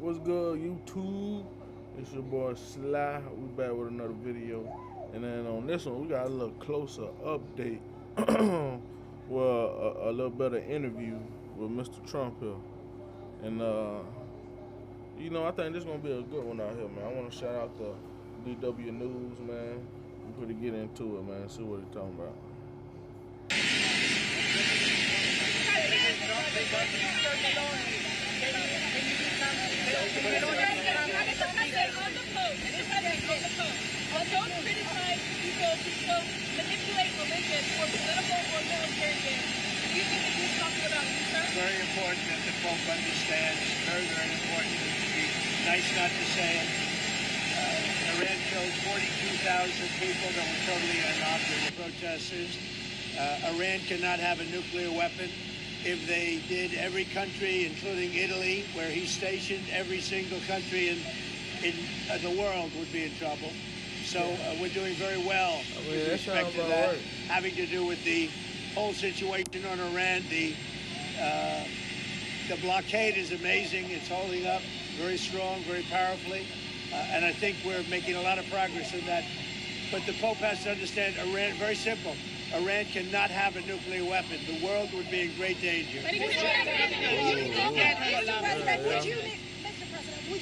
What's good, YouTube? It's your boy Sly. We back with another video, and then on this one we got a little closer update. Well, a little better interview with Mr. Trump here, and I think this gonna be a good one out here, man. I want to shout out to DW News, man. We pretty get into it, man. See what he's talking about. Don't criticize people who manipulate religion for political or military gain. Do you think that he's talking about you, sir? Very important that the Pope understands. Very, very important. It would be nice not to say it. Iran killed 42,000 people that were totally unarmed. They were protesters. Iran cannot have a nuclear weapon. If they did, every country, including Italy, where he's stationed, every single country in the world would be in trouble. So we're doing very well with respect to that. Right. Having to do with the whole situation on Iran, the blockade is amazing. It's holding up very strong, very powerfully. And I think we're making a lot of progress in that. But the Pope has to understand Iran, very simple. Iran cannot have a nuclear weapon. The world would be in great danger. Would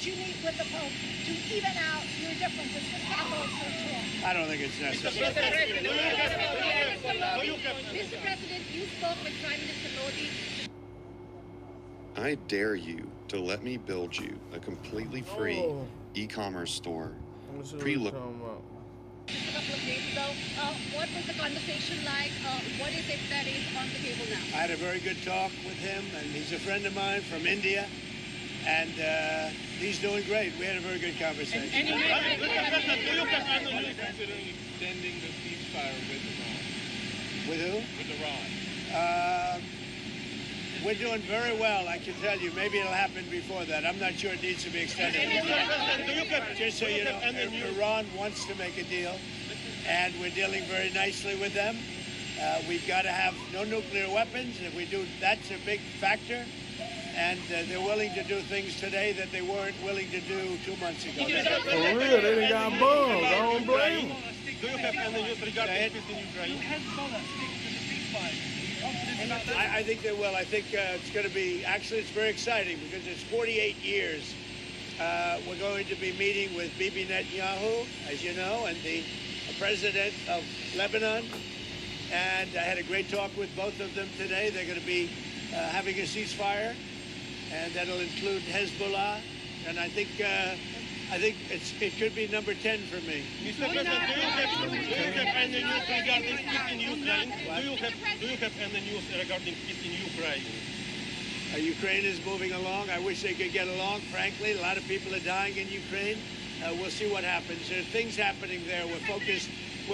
you meet with the Pope to even out your differences with Catholics or Jews? I don't think it's necessary. Mr. President, you spoke with Prime Minister Modi. I dare you to let me build you a completely free e-commerce store. Pre-look. A couple of days ago, what was the conversation like? What is it that is on the table now? I had a very good talk with him, and he's a friend of mine from India, and he's doing great. We had a very good conversation. Considering extending the ceasefire with Iran? With who? With Iran. We're doing very well, I can tell you. Maybe it'll happen before that. I'm not sure it needs to be extended. Just so you know, Iran wants to make a deal, and we're dealing very nicely with them. We've got to have no nuclear weapons. If we do, that's a big factor. And they're willing to do things today that they weren't willing to do 2 months ago. For real, they done got bombed. I don't blame them. Do you have any news regarding peace in Ukraine? I think they will. I think it's going to be, actually it's very exciting because it's 48 years. We're going to be meeting with Bibi Netanyahu, as you know, and the president of Lebanon. And I had a great talk with both of them today. They're going to be having a ceasefire, and that'll include Hezbollah. And I think it could be number 10 for me. Mr. President, do you have any news regarding peace in Ukraine? Do you have any news regarding peace in Ukraine? Ukraine is moving along. I wish they could get along, frankly. A lot of people are dying in Ukraine. We'll see what happens. There are things happening there. We're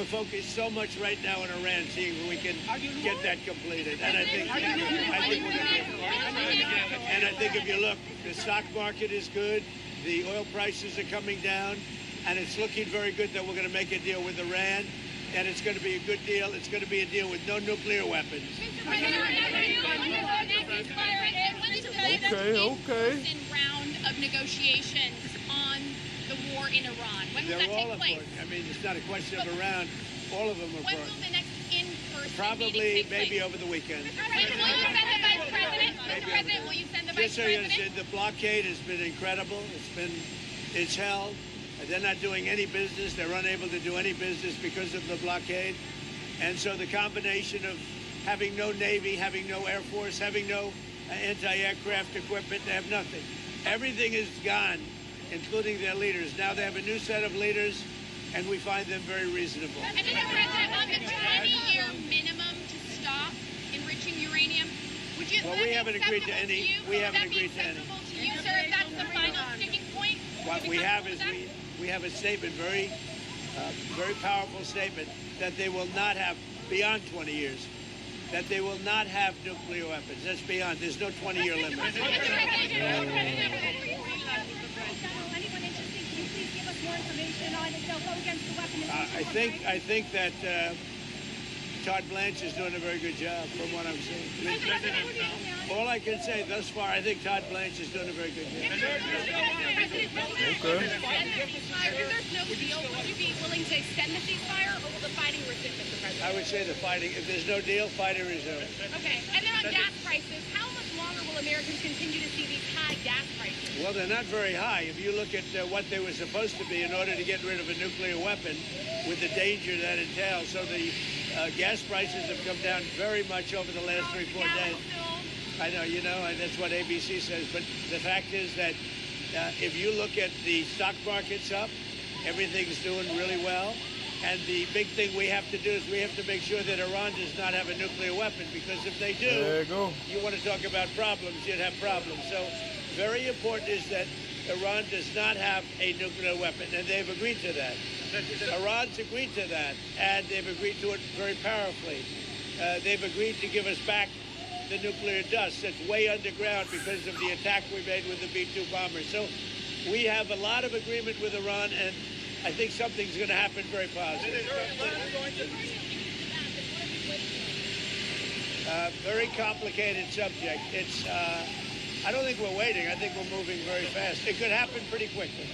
focused so much right now on Iran, seeing if we can get that completed. And I think we're going to do it. And I think if you look, the stock market is good. The oil prices are coming down, and it's looking very good that we're going to make a deal with Iran, and it's going to be a good deal. It's going to be a deal with no nuclear weapons. Okay. Round of negotiations on the war in Iran. When will that take place? I mean, it's not a question of Iran. All of them are When will the next in-person probably meeting take maybe place? over the weekend. Will you send the Vice President? Mr. President, will you send the Vice President? The blockade has been incredible. It's held. They're not doing any business. They're unable to do any business because of the blockade. And so the combination of having no Navy, having no Air Force, having no anti-aircraft equipment, they have nothing. Everything is gone, including their leaders. Now they have a new set of leaders, and we find them very reasonable. And Mr. President, on the 20-year minimum to stop enriching uranium, would you? Well, we haven't agreed to any. We haven't agreed to any. To you, sir, if that's the final sticking point. What we have is we have a statement, very powerful statement, that they will not have beyond 20 years. That they will not have nuclear weapons. That's beyond. There's no 20-year limit. I think that Todd Blanche is doing a very good job, from what I'm seeing. All I can say thus far, I think Todd Blanche is doing a very good job. Okay. If there's no deal, would you be willing to extend the ceasefire, or will the fighting resume, Mr. President? I would say the fighting, if there's no deal, fighting resume. Okay. And then on gas prices, how much longer will Americans continue to see these high gas prices? Well, they're not very high. If you look at what they were supposed to be in order to get rid of a nuclear weapon with the danger that entails. So the gas prices have come down very much over the last 3-4 days. I know, you know, and that's what ABC says. But the fact is that if you look at the stock market's up, everything's doing really well. And the big thing we have to do is we have to make sure that Iran does not have a nuclear weapon, because if they do, There you go. you want to talk about problems, you'd have problems. So very important is that Iran does not have a nuclear weapon, and they've agreed to that. Iran's agreed to that, and they've agreed to it very powerfully. They've agreed to give us back the nuclear dust that's way underground because of the attack we made with the B-2 bombers. So we have a lot of agreement with Iran, and I think something's going to happen very positive. Very complicated subject. It's, I don't think we're waiting. I think we're moving very fast. It could happen pretty quickly.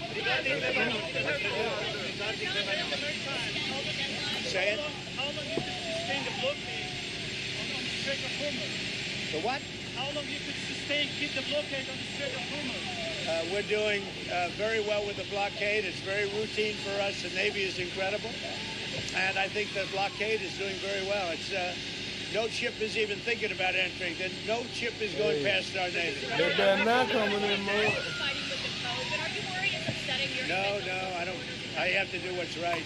Say it. How long you could sustain the blockade on the Strait of Hormuz? The what? How long you could keep the blockade on the Strait of Hormuz? We're doing very well with the blockade. It's very routine for us. The Navy is incredible. And I think the blockade is doing very well. It's no ship is even thinking about entering. No ship is going past our Navy. They better not coming in, man. Fighting with the Pope, but are you worried it's upsetting your No, I don't. I have to do what's right.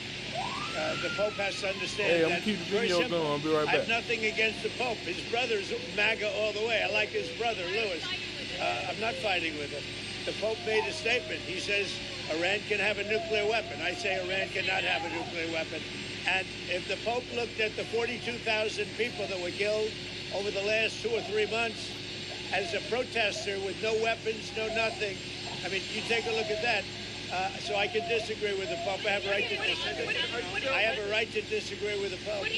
The Pope has to understand Hey, I'm that. gonna keep the very video simple. going. I'll be right I have back. nothing against the Pope. His brother's MAGA all the way. I like his brother, Louis. I'm not fighting with him. The Pope made a statement. He says Iran can have a nuclear weapon. I say Iran cannot have a nuclear weapon. And if the Pope looked at the 42,000 people that were killed over the last 2 or 3 months as a protester with no weapons, no nothing, I mean, you take a look at that. So I can disagree with the Pope. I have a right to disagree. I have a right to disagree with the Pope. What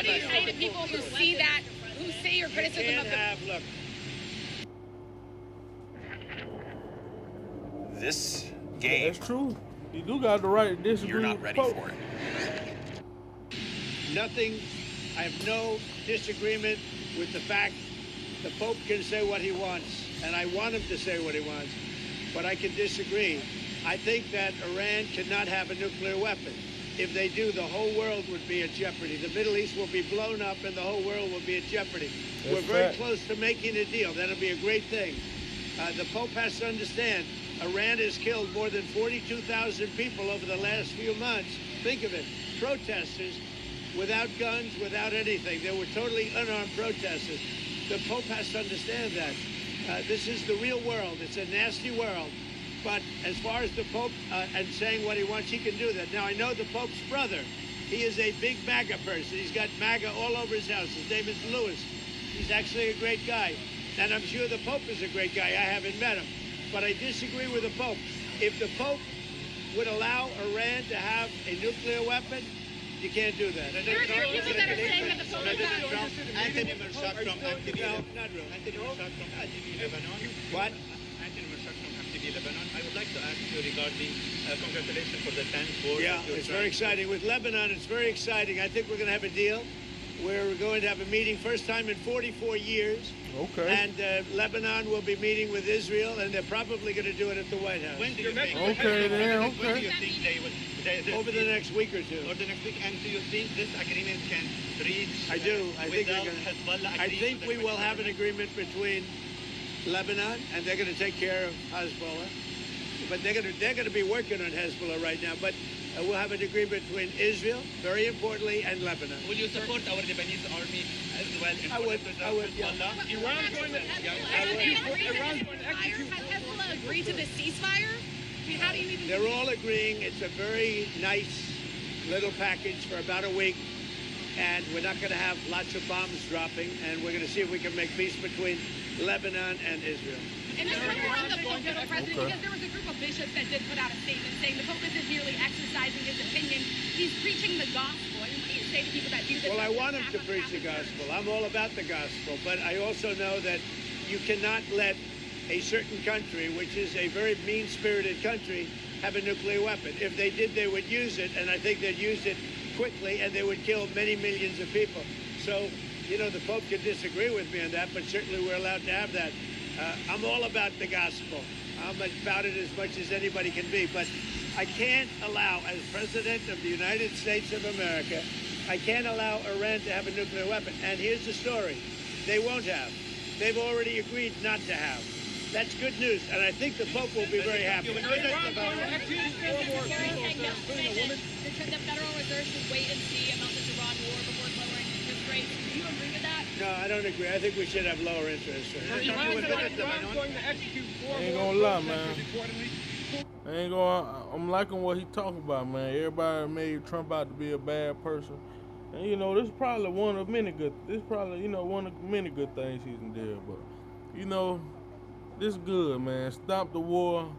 do you say to people who see that, who see your criticism You of can't the... have, look, This game, That's true. You do got the right to disagree you're not with ready the Pope. for it. nothing. I have no disagreement with the fact the Pope can say what he wants, and I want him to say what he wants, but I can disagree. I think that Iran cannot have a nuclear weapon. If they do, the whole world would be at jeopardy. The Middle East will be blown up, and the whole world will be at jeopardy. That's We're very fact. close to making a deal. That'll be a great thing. The Pope has to understand, Iran has killed more than 42,000 people over the last few months. Think of it, protesters without guns, without anything. They were totally unarmed protesters. The Pope has to understand that. This is the real world. It's a nasty world. But as far as the Pope and saying what he wants, he can do that. Now, I know the Pope's brother. He is a big MAGA person. He's got MAGA all over his house. His name is Louis. He's actually a great guy. And I'm sure the Pope is a great guy. I haven't met him. But I disagree with the Pope. If the Pope would allow Iran to have a nuclear weapon, you can't do that. There are people that are saying that the Pope is not... Anthony Mershak from MTV. No, not really. Anthony Mershak from MTV Lebanon. What? Anthony Mershak from MTV Lebanon. I would like to ask you regarding congratulations for the 10th war. Yeah, it's very exciting. With Lebanon, it's very exciting. I think we're going to have a deal. We're going to have a meeting, first time in 44 years. Okay. And Lebanon will be meeting with Israel, and they're probably going to do it at the White House. When do you think? Okay, then, When do okay. you think they would? Over the next week or two. Or the next week, and do you think this agreement can reach? I do. I think without we're gonna, Hezbollah I agreeing think to we the will have an agreement between Lebanon, and they're going to take care of Hezbollah. But they're going to be working on Hezbollah right now. But we'll have an agreement between Israel, very importantly, and Lebanon. Will you support our Lebanese army as well? In I would. order to I would. Yeah. Hezbollah? Iran's going to Has Hezbollah agreed to the ceasefire? I mean, how do you even... They're all agreeing. It's a very nice little package for about a week. And we're not going to have lots of bombs dropping. And we're going to see if we can make peace between Lebanon and Israel. And this one on the Pope, President, Okay. because there was a group of bishops that did put out a statement saying the Pope isn't merely exercising his opinion, he's preaching the gospel. I mean, what do you say to people that view this? Well, I as want him to attack on preach the Catholic gospel. I'm all about the gospel. But I also know that you cannot let a certain country, which is a very mean-spirited country, have a nuclear weapon. If they did, they would use it, and I think they'd use it quickly, and they would kill many millions of people. So, you know, the Pope could disagree with me on that, but certainly we're allowed to have that. I'm all about the gospel. I'm about it as much as anybody can be, but I can't allow, as President of the United States of America, I can't allow Iran to have a nuclear weapon. And here's the story. They won't have. They've already agreed not to have. That's good news, and I think the Pope will be very happy. The Federal Reserve should wait and see about this Iran war before lowering interest rates. Do you agree with that? No, I don't agree. I think we should have lower interest rates. Iran's going to execute four I ain't more gonna lie, protesters man. reportedly. I'm liking what he talking about, man. Everybody made Trump out to be a bad person. And you know, this is probably one of many good things he's did, but you know, this is good, man. Stop the war.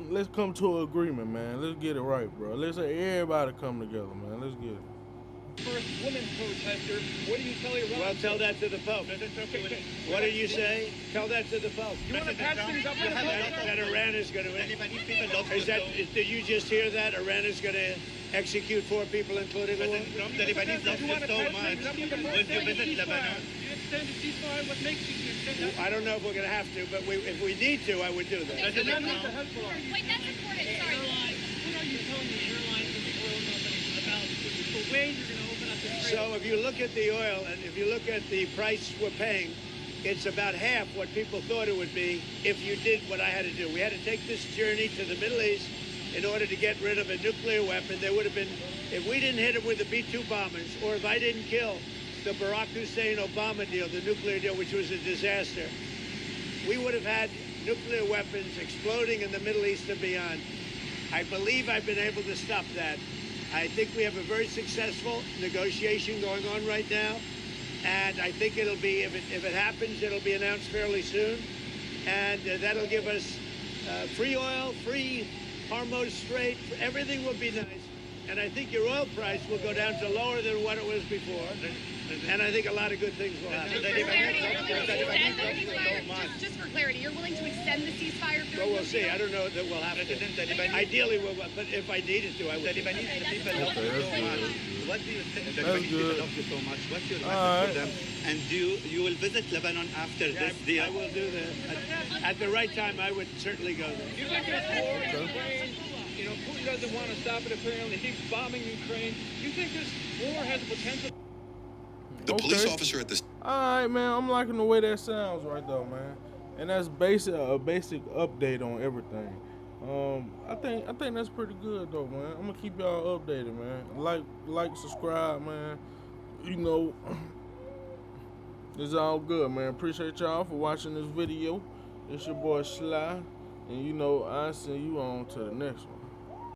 Let's come to an agreement, man. Let's get it right, bro. Let's say everybody come together, man. Let's get it. First woman protester. What do you tell Iran? Well, tell that to the Pope. What did you say? Tell that to the Pope. You want to patch things up with the Pope? That Iran is going to... Did you just hear that? Iran is going to execute 4 people, including a woman? The Lebanese love you so much. When you visit Lebanon, You extend the ceasefire. What makes you extend that? I don't know if we're going to have to, but if we need to, I would do that. Wait, that's important. Sorry. What are you telling the airlines and the oil companies about the way you're going to open up the trade? So if you look at the oil and if you look at the price we're paying, it's about half what people thought it would be if you did what I had to do. We had to take this journey to the Middle East in order to get rid of a nuclear weapon. There would have been, if we didn't hit it with the B-2 bombers, or if I didn't kill the Barack Hussein-Obama deal, the nuclear deal, which was a disaster, we would have had nuclear weapons exploding in the Middle East and beyond. I believe I've been able to stop that. I think we have a very successful negotiation going on right now, and I think it'll be, if it happens, it'll be announced fairly soon, and that'll give us free oil, free Hormuz Strait, everything will be nice, and I think your oil price will go down to lower than what it was before, and I think a lot of good things will happen. Just for clarity, you're willing to extend the ceasefire period? Well, we'll see. I don't know that we'll have to. Ideally, we'll, but if I needed to, I would. the Lebanese people love you so much. What do you think? The That's Lebanese people good. love you so much. What's your All message right. for them? And you will visit Lebanon after this deal? I will do that. At the right time, I would certainly go there. You think this war in Ukraine, you know, Putin doesn't want to stop it apparently. He keeps bombing Ukraine. You think this war has the potential? The police officer at the Alright, man, I'm liking the way that sounds right though, man. And that's a basic update on everything. I think that's pretty good though, man. I'm gonna keep y'all updated, man. Like, subscribe, man. You know, it's all good, man. Appreciate y'all for watching this video. It's your boy Sly, and you know, I'll see you on to the next one.